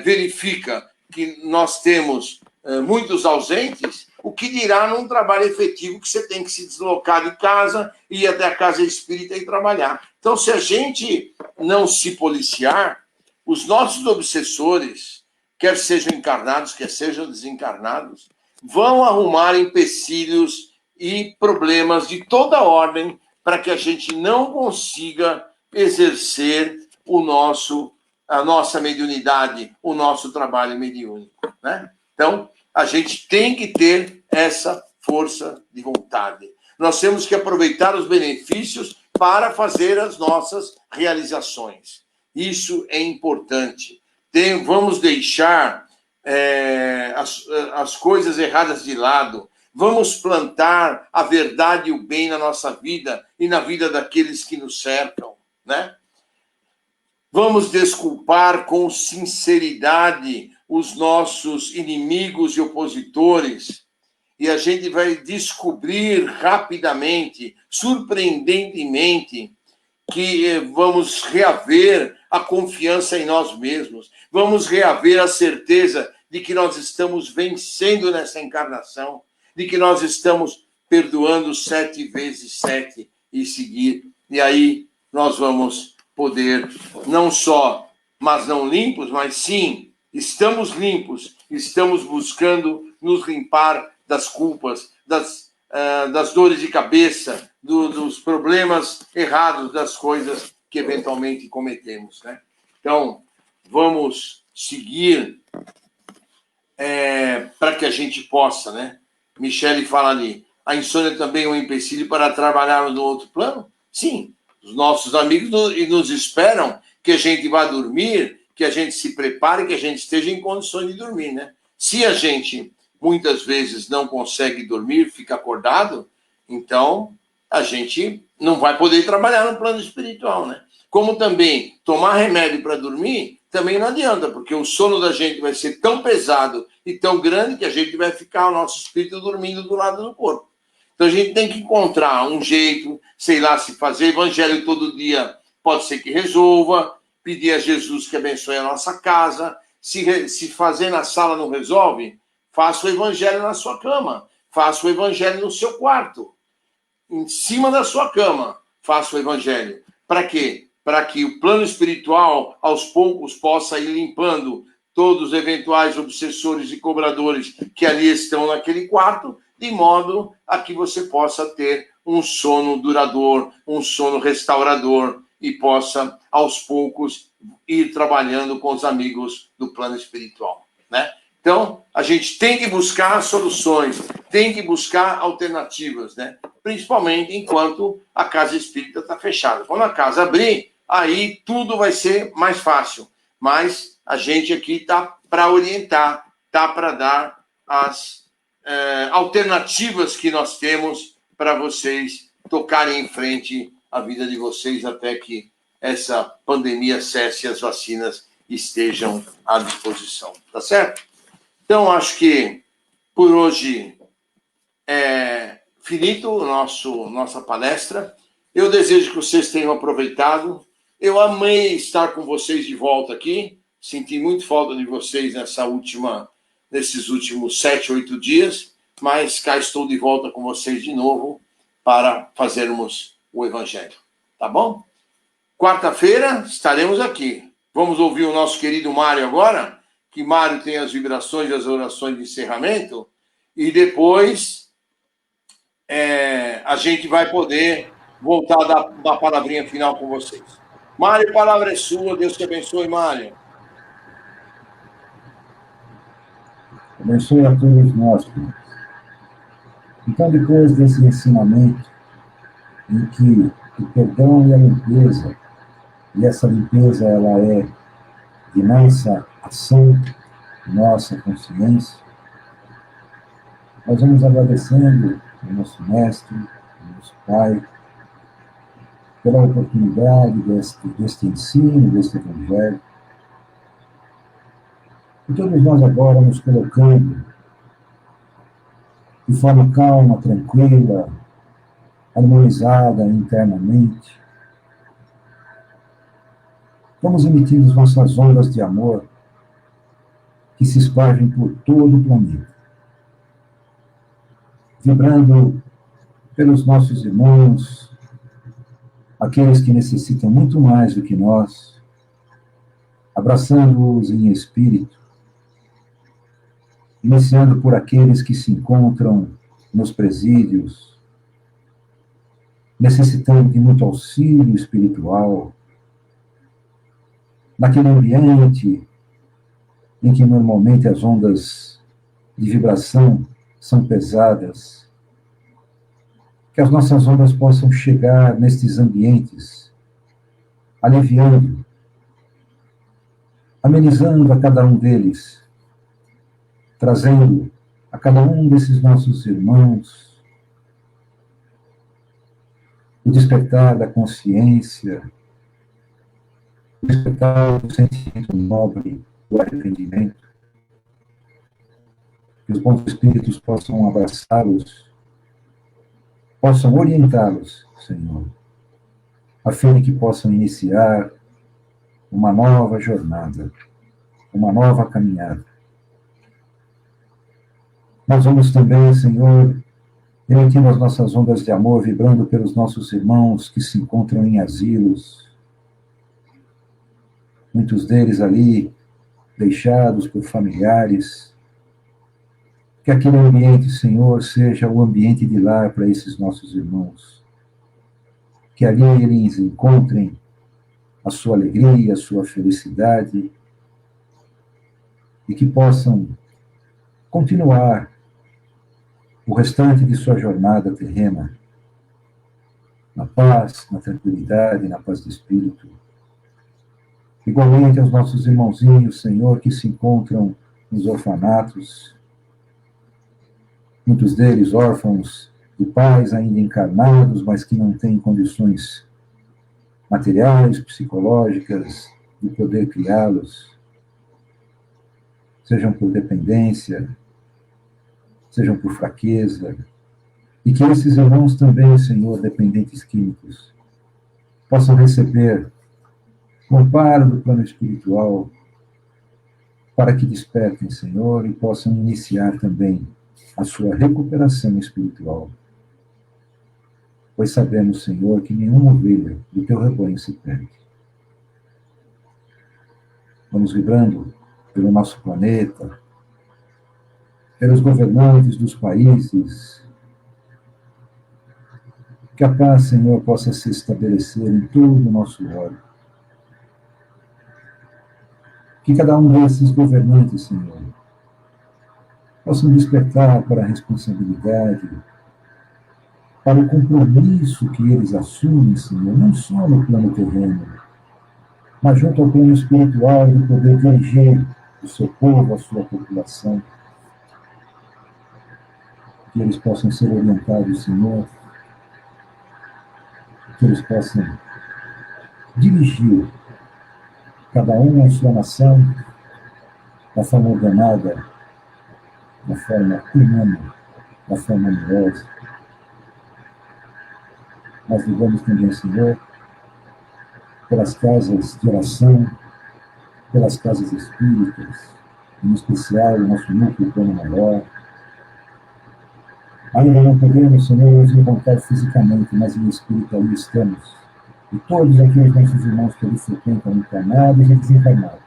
verifica que nós temos muitos ausentes, o que dirá num trabalho efetivo que você tem que se deslocar de casa, ir até a casa espírita e trabalhar. Então, se a gente não se policiar, os nossos obsessores, quer sejam encarnados, quer sejam desencarnados, vão arrumar empecilhos e problemas de toda ordem para que a gente não consiga exercer a nossa mediunidade, o nosso trabalho mediúnico, né? Então, a gente tem que ter essa força de vontade. Nós temos que aproveitar os benefícios para fazer as nossas realizações. Isso é importante. Vamos deixar as coisas erradas de lado. Vamos plantar a verdade e o bem na nossa vida e na vida daqueles que nos cercam, né? Vamos desculpar com sinceridade os nossos inimigos e opositores, e a gente vai descobrir rapidamente, surpreendentemente, que vamos reaver a confiança em nós mesmos, vamos reaver a certeza de que nós estamos vencendo nessa encarnação, de que nós estamos perdoando 7 vezes 7 e seguir. E aí nós vamos poder, não só, mas não limpos, mas sim, estamos limpos, estamos buscando nos limpar das culpas, das dores de cabeça, dos problemas errados, das coisas que eventualmente cometemos, né? Então, vamos seguir para que a gente possa, né? Michele fala ali, a insônia também é um empecilho para trabalhar no outro plano? Sim, os nossos amigos nos esperam que a gente vá dormir, que a gente se prepare, que a gente esteja em condições de dormir, né? Se a gente muitas vezes não consegue dormir, fica acordado, então a gente não vai poder trabalhar no plano espiritual, né? Como também tomar remédio para dormir, também não adianta, porque o sono da gente vai ser tão pesado e tão grande que a gente vai ficar, o nosso espírito, dormindo do lado do corpo. Então a gente tem que encontrar um jeito, sei lá, se fazer evangelho todo dia, pode ser que resolva, pedir a Jesus que abençoe a nossa casa, se fazer na sala não resolve, faça o evangelho na sua cama, faça o evangelho no seu quarto, em cima da sua cama, faça o evangelho. Para quê? Para que o plano espiritual, aos poucos, possa ir limpando todos os eventuais obsessores e cobradores que ali estão naquele quarto, de modo a que você possa ter um sono duradouro, um sono restaurador, e possa, aos poucos, ir trabalhando com os amigos do plano espiritual, né? Então, a gente tem que buscar soluções, tem que buscar alternativas, né? Principalmente enquanto a casa espírita está fechada. Quando a casa abrir, aí tudo vai ser mais fácil. Mas a gente aqui está para orientar, está para dar as alternativas que nós temos para vocês tocarem em frente a vida de vocês até que essa pandemia cesse e as vacinas estejam à disposição. Tá certo? Então, acho que por hoje é finito nossa palestra. Eu desejo que vocês tenham aproveitado. Eu amei estar com vocês de volta aqui. Senti muito falta de vocês nesses últimos 7, 8 dias, mas cá estou de volta com vocês de novo para fazermos o Evangelho. Tá bom? Quarta-feira estaremos aqui. Vamos ouvir o nosso querido Mário agora, que Mário tem as vibrações e as orações de encerramento, e depois a gente vai poder voltar a dar palavrinha final com vocês. Mário, a palavra é sua. Deus te abençoe, Mário. Abençoe a todos nós, filhos. Então, depois desse ensinamento, em que o perdão e a limpeza, e essa limpeza ela é de nossa ação, de nossa consciência, nós vamos agradecendo ao nosso mestre, ao nosso pai, pela oportunidade deste ensino, deste evangelho. E todos nós agora nos colocando de forma calma, tranquila, harmonizada internamente. Vamos emitindo as nossas ondas de amor que se espalhem por todo o planeta, vibrando pelos nossos irmãos, aqueles que necessitam muito mais do que nós, abraçando-os em espírito, iniciando por aqueles que se encontram nos presídios, necessitando de muito auxílio espiritual, naquele ambiente em que normalmente as ondas de vibração são pesadas, que as nossas ondas possam chegar nestes ambientes, aliviando, amenizando a cada um deles, trazendo a cada um desses nossos irmãos o despertar da consciência, o despertar do sentimento nobre, do arrependimento, que os bons espíritos possam abraçá-los, possam orientá-los, Senhor, a fim de que possam iniciar uma nova jornada, uma nova caminhada. Nós vamos também, Senhor, emitindo as nossas ondas de amor, vibrando pelos nossos irmãos que se encontram em asilos, muitos deles ali deixados por familiares. Que aquele ambiente, Senhor, seja o ambiente de lar para esses nossos irmãos. Que ali eles encontrem a sua alegria, a sua felicidade, e que possam continuar o restante de sua jornada terrena na paz, na tranquilidade, na paz do Espírito. Igualmente aos nossos irmãozinhos, Senhor, que se encontram nos orfanatos, muitos deles órfãos de pais ainda encarnados, mas que não têm condições materiais, psicológicas, de poder criá-los, sejam por dependência, sejam por fraqueza, e que esses irmãos também, Senhor, dependentes químicos, possam receber o amparo do plano espiritual, para que despertem, Senhor, e possam iniciar também a sua recuperação espiritual. Pois sabemos, Senhor, que nenhuma ovelha do teu rebanho se perde. Vamos vibrando pelo nosso planeta, pelos governantes dos países. Que a paz, Senhor, possa se estabelecer em todo o nosso lar. Que cada um desses governantes, Senhor, possam despertar para a responsabilidade, para o compromisso que eles assumem, Senhor, não só no plano terreno, mas junto ao plano espiritual de poder dirigir o seu povo, a sua população. Que eles possam ser orientados, Senhor, que eles possam dirigir cada um a sua nação da forma ordenada, da forma humana, da forma amorosa. Nós ligamos também, Senhor, pelas casas de oração, pelas casas espíritas, em especial o nosso núcleo plano maior. Ainda não podemos, Senhor, nos encontrar fisicamente, mas em espírito ali estamos. E todos aqueles nossos irmãos que ali frequentam, encarnados e desencarnados,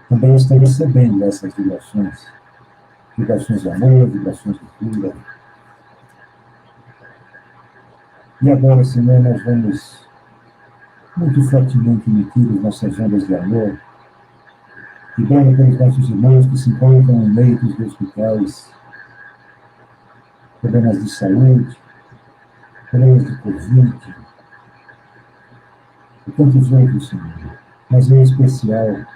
também estão recebendo essas vibrações de amor, vibrações de cura. E agora, Senhor, nós vamos muito fortemente emitir as nossas ondas de amor, vibrando pelos nossos irmãos que se encontram em leitos de hospitais, problemas de saúde, problemas de Covid, e tantos outros, Senhor. Mas em especial,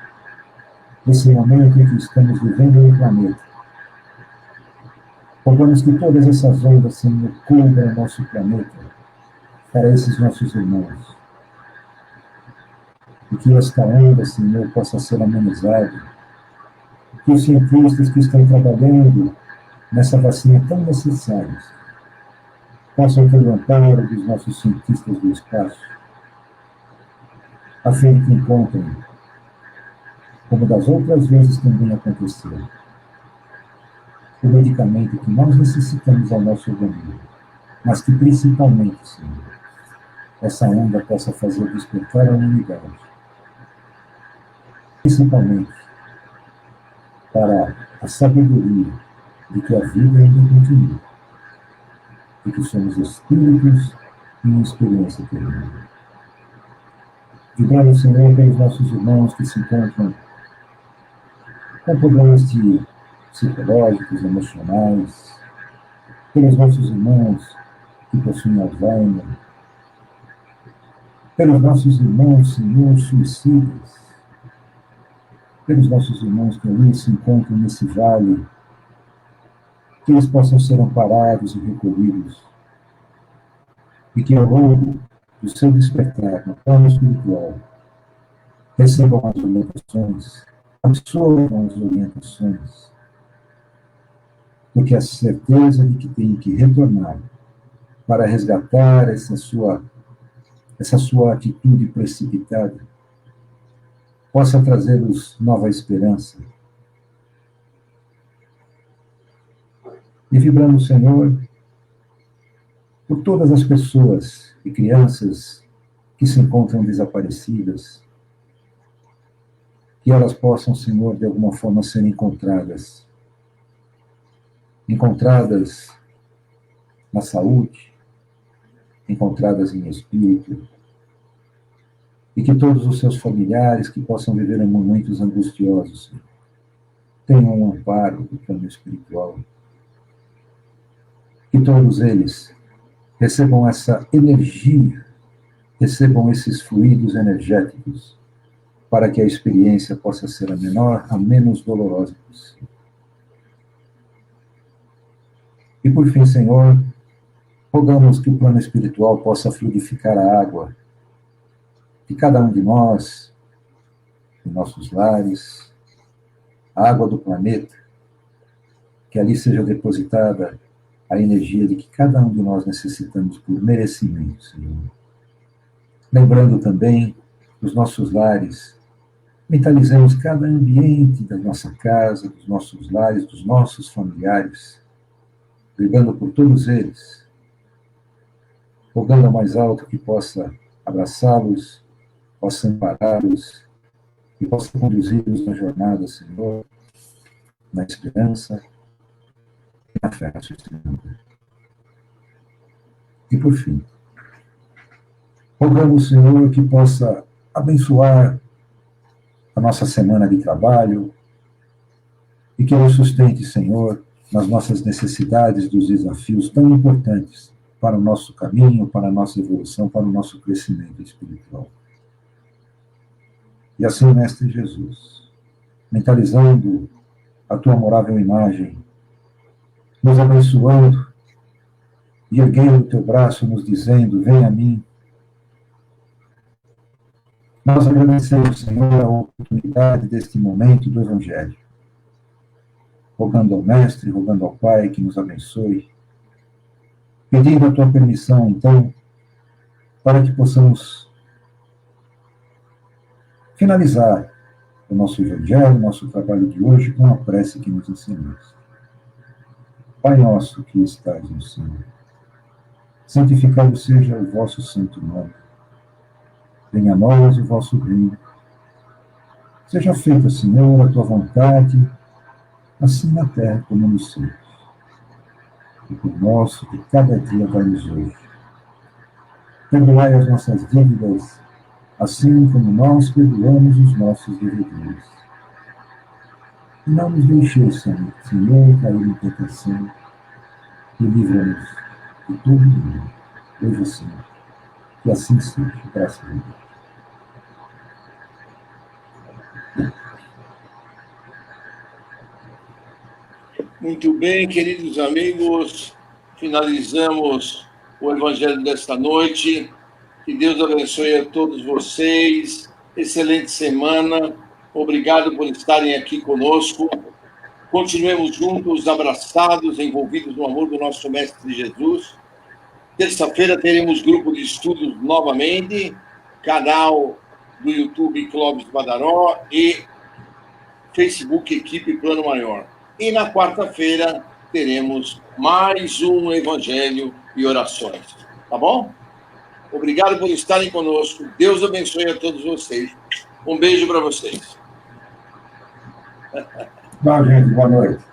nesse momento em que estamos vivendo no planeta, rogamos que todas essas ondas, Senhor, cubram o nosso planeta para esses nossos irmãos. E que esta onda, Senhor, possa ser amenizada. Que os cientistas que estão trabalhando nessa vacina tão necessária possam ter o amparo dos nossos cientistas do espaço, a fim de que encontrem, como das outras vezes também aconteceu, o medicamento que nós necessitamos ao nosso organismo, mas que principalmente, Senhor, essa onda possa fazer despertar a humanidade, principalmente para a sabedoria de que a vida ainda continua, e que somos espíritos em uma experiência terrível. Vibrando, Senhor, pelos nossos irmãos que se encontram com problemas psicológicos, emocionais, pelos nossos irmãos que possuem Alzheimer, pelos nossos irmãos, Senhor, suicidas, pelos nossos irmãos que ali se encontram nesse vale, que eles possam ser amparados e recolhidos, e que ao longo do seu despertar no plano espiritual recebam as orientações, absorvam as orientações, porque a certeza de que tem que retornar para resgatar essa sua atitude precipitada possa trazer-nos nova esperança. E vibrando, Senhor, por todas as pessoas e crianças que se encontram desaparecidas, que elas possam, Senhor, de alguma forma ser encontradas na saúde, encontradas em espírito, e que todos os seus familiares que possam viver em momentos angustiosos, Senhor, tenham um amparo do plano espiritual, que todos eles recebam essa energia, recebam esses fluidos energéticos, para que a experiência possa ser a menos dolorosa possível. E por fim, Senhor, rogamos que o plano espiritual possa fluidificar a água de cada um de nós, em nossos lares, a água do planeta, que ali seja depositada a energia de que cada um de nós necessitamos por merecimento, Senhor. Lembrando também dos nossos lares, mentalizemos cada ambiente da nossa casa, dos nossos lares, dos nossos familiares, brigando por todos eles, rogando ao mais alto que possa abraçá-los, possa ampará-los e possa conduzi-los na jornada, Senhor, na esperança e na fé, Senhor. E por fim, rogamos, Senhor, que possa abençoar a nossa semana de trabalho e que nos sustente, Senhor, nas nossas necessidades dos desafios tão importantes para o nosso caminho, para a nossa evolução, para o nosso crescimento espiritual. E assim, Mestre Jesus, mentalizando a tua amorável imagem, nos abençoando e erguendo o teu braço, nos dizendo, vem a mim. Nós agradecemos, Senhor, a oportunidade deste momento do Evangelho, rogando ao Mestre, rogando ao Pai que nos abençoe, pedindo a tua permissão, então, para que possamos finalizar o nosso Evangelho, o nosso trabalho de hoje, com a prece que nos ensinas. Pai nosso que estás no céu, santificado seja o vosso santo nome. Venha a nós o vosso reino. Seja feita, Senhor, a tua vontade, assim na terra como nos céus. E por nosso que cada dia dai-nos hoje. Perdoai as nossas dívidas, assim como nós perdoamos os nossos devedores. E não nos deixeis, Senhor, cair em tentação, e livra-nos de todo mal. Hoje assim, que assim seja, graças a Deus. Muito bem, queridos amigos, finalizamos o Evangelho desta noite. Que Deus abençoe a todos vocês. Excelente semana. Obrigado por estarem aqui conosco. Continuemos juntos, abraçados, envolvidos no amor do nosso Mestre Jesus. Terça-feira teremos grupo de estudos novamente, canal do YouTube Clóvis Badaró e Facebook Equipe Plano Maior. E na quarta-feira teremos mais um Evangelho e orações. Tá bom? Obrigado por estarem conosco. Deus abençoe a todos vocês. Um beijo para vocês. Tchau, gente. Boa noite.